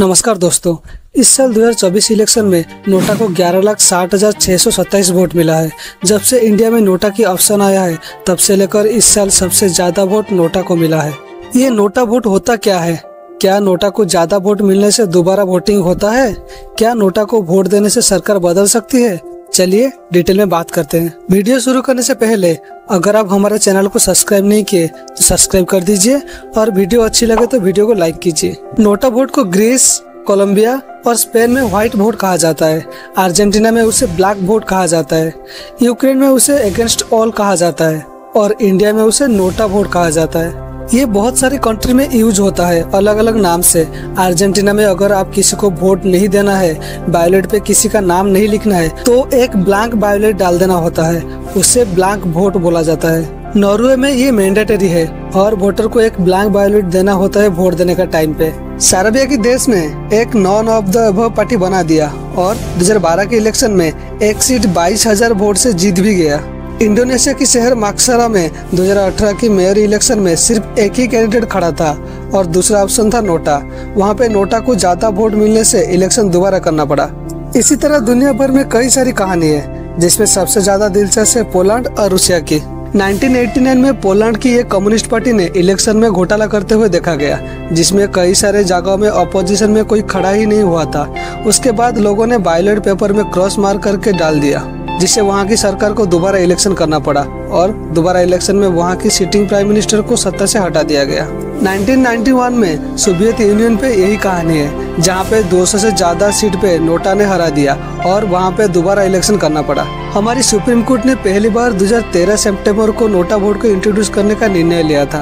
नमस्कार दोस्तों, इस साल 2024 इलेक्शन में नोटा को 11,60,627 वोट मिला है। जब से इंडिया में नोटा की ऑप्शन आया है तब से लेकर इस साल सबसे ज्यादा वोट नोटा को मिला है। ये नोटा वोट होता क्या है? क्या नोटा को ज्यादा वोट मिलने से दोबारा वोटिंग होता है? क्या नोटा को वोट देने से सरकार बदल सकती है? चलिए डिटेल में बात करते हैं। वीडियो शुरू करने से पहले अगर आप हमारे चैनल को सब्सक्राइब नहीं किए तो सब्सक्राइब कर दीजिए और वीडियो अच्छी लगे तो वीडियो को लाइक कीजिए। नोटा वोट को ग्रीस, कोलंबिया और स्पेन में व्हाइट वोट कहा जाता है। अर्जेंटीना में उसे ब्लैक वोट कहा जाता है। यूक्रेन में उसे अगेंस्ट ऑल कहा जाता है और इंडिया में उसे नोटा वोट कहा जाता है। ये बहुत सारी कंट्री में यूज होता है अलग अलग नाम से। अर्जेंटीना में अगर आप किसी को वोट नहीं देना है, बैलेट पे किसी का नाम नहीं लिखना है तो एक ब्लैंक बैलेट डाल देना होता है, उसे ब्लैंक वोट बोला जाता है। नॉर्वे में ये मैंडेटरी है और वोटर को एक ब्लैंक बैलेट देना होता है वोट देने का टाइम पे। सर्बिया के देश में एक none of the above party बना दिया और 2012 के इलेक्शन में एक सीट 22,000 वोट से जीत भी गया। इंडोनेशिया की शहर माक्सारा में 2018 की मेयर इलेक्शन में सिर्फ एक ही कैंडिडेट खड़ा था और दूसरा ऑप्शन था नोटा। वहां पे नोटा को ज्यादा वोट मिलने से इलेक्शन दोबारा करना पड़ा। इसी तरह दुनिया भर में कई सारी कहानी है जिसमें सबसे ज्यादा दिलचस्प है पोलैंड और रूसिया की। 1989 में पोलैंड की एक कम्युनिस्ट पार्टी ने इलेक्शन में घोटाला करते हुए देखा गया, जिसमें कई सारे जगहों में अपोजिशन में कोई खड़ा ही नहीं हुआ था। उसके बाद लोगों ने बैलेट पेपर में क्रॉस मार करके डाल दिया, जिससे वहां की सरकार को दोबारा इलेक्शन करना पड़ा और दोबारा इलेक्शन में वहां की सिटिंग प्राइम मिनिस्टर को सत्ता से हटा दिया गया। 1991 में सोवियत यूनियन पे यही कहानी है, जहां पे 200 से ज्यादा सीट पे नोटा ने हरा दिया और वहां पे दोबारा इलेक्शन करना पड़ा। हमारी सुप्रीम कोर्ट ने पहली बार 2013 सितंबर को नोटा वोट को इंट्रोड्यूस करने का निर्णय लिया था।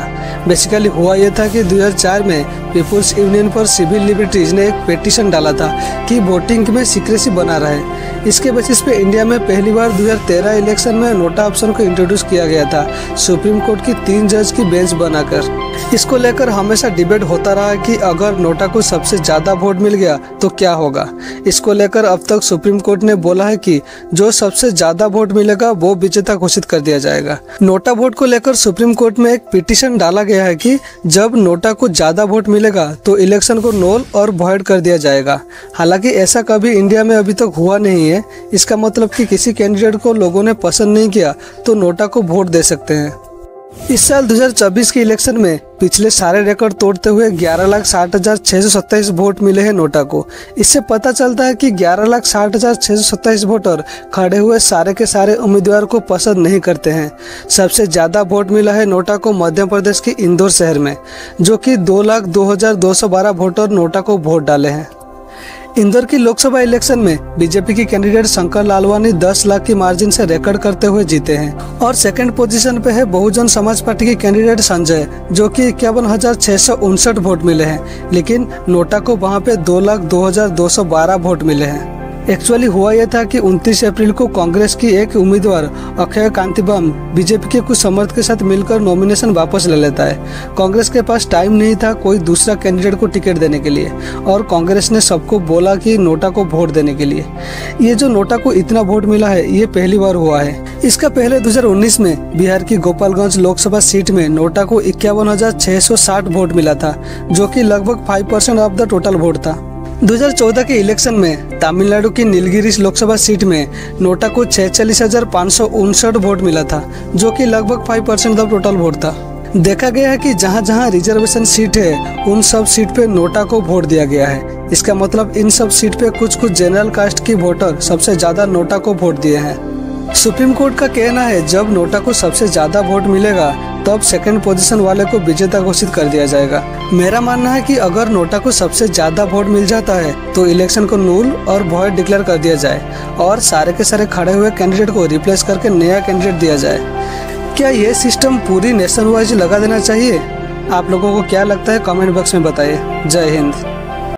बेसिकली हुआ यह था कि 2004 में people's union for civil liberties ने एक पिटीशन डाला था कि वोटिंग में सीक्रेसी बना रहे। इसके बेसिस पे इंडिया में पहली बार 2013 इलेक्शन में नोटा ऑप्शन को इंट्रोड्यूस किया गया था, सुप्रीम कोर्ट की 3 जज की बेंच बनाकर। इसको लेकर हमेशा डिबेट होता रहा कि अगर नोटा को सबसे ज्यादा वोट मिल गया तो क्या होगा। इसको लेकर अब तक सुप्रीम कोर्ट ने बोला है कि जो सबसे ज्यादा वोट मिलेगा वो विजेता घोषित कर दिया जाएगा। नोटा वोट को लेकर सुप्रीम कोर्ट में एक पिटीशन डाला गया है कि जब नोटा को ज्यादा वोट मिलेगा तो इलेक्शन को नोल और वॉइड कर दिया जाएगा। हालांकि ऐसा कभी इंडिया में अभी तक हुआ नहीं है। इसका मतलब कि किसी कैंडिडेट को लोगों ने पसंद नहीं किया तो नोटा को वोट दे सकते हैं। इस साल 2024 के इलेक्शन में पिछले सारे रिकॉर्ड तोड़ते हुए 11,60,627 वोट मिले हैं नोटा को। इससे पता चलता है कि 11,60,627 वोटर खड़े हुए सारे के सारे उम्मीदवार को पसंद नहीं करते हैं। सबसे ज्यादा वोट मिला है नोटा को मध्य प्रदेश के इंदौर शहर में, जो कि 2,02,212 वोटर नोटा को वोट डाले हैं। इंदौर की लोकसभा इलेक्शन में बीजेपी की कैंडिडेट शंकर लालवानी 10 लाख की मार्जिन से रिकॉर्ड करते हुए जीते हैं और सेकंड पोजीशन पे है बहुजन समाज पार्टी की कैंडिडेट संजय, जो कि 51,659 वोट मिले हैं। लेकिन नोटा को वहां पे 2,02,212 वोट मिले हैं। एक्चुअली हुआ यह था कि 29 अप्रैल को कांग्रेस की एक उम्मीदवार अक्षय कांतिबम बीजेपी के कुछ समर्थक के साथ मिलकर नॉमिनेशन वापस ले लेता है। कांग्रेस के पास टाइम नहीं था कोई दूसरा कैंडिडेट को टिकट देने के लिए और कांग्रेस ने सबको बोला कि नोटा को वोट देने के लिए। ये जो नोटा को इतना वोट मिला है ये पहली बार हुआ है। इसका पहले 2019 में बिहार की गोपालगंज लोकसभा सीट में नोटा को 51,660 वोट मिला था, जो कि लगभग 5% ऑफ द टोटल वोट था। 2014 के इलेक्शन में तमिलनाडु की नीलगिरी लोकसभा सीट में नोटा को 46,559 वोट मिला था, जो कि लगभग 5% ऑफ टोटल वोट था। देखा गया है कि जहां जहां रिजर्वेशन सीट है उन सब सीट पे नोटा को वोट दिया गया है। इसका मतलब इन सब सीट पे कुछ जनरल कास्ट की वोटर सबसे ज्यादा नोटा को वोट दिए हैं। सुप्रीम कोर्ट का कहना है जब नोटा को सबसे ज्यादा वोट मिलेगा तब सेकंड पोजीशन वाले को विजेता घोषित कर दिया जाएगा। मेरा मानना है कि अगर नोटा को सबसे ज्यादा वोट मिल जाता है तो इलेक्शन को नूल और वॉइड डिक्लेयर कर दिया जाए और सारे के सारे खड़े हुए कैंडिडेट को रिप्लेस करके नया कैंडिडेट दिया जाए। क्या ये सिस्टम पूरी नेशन वाइज लगा देना चाहिए? आप लोगों को क्या लगता है कमेंट बॉक्स में बताइए। जय हिंद।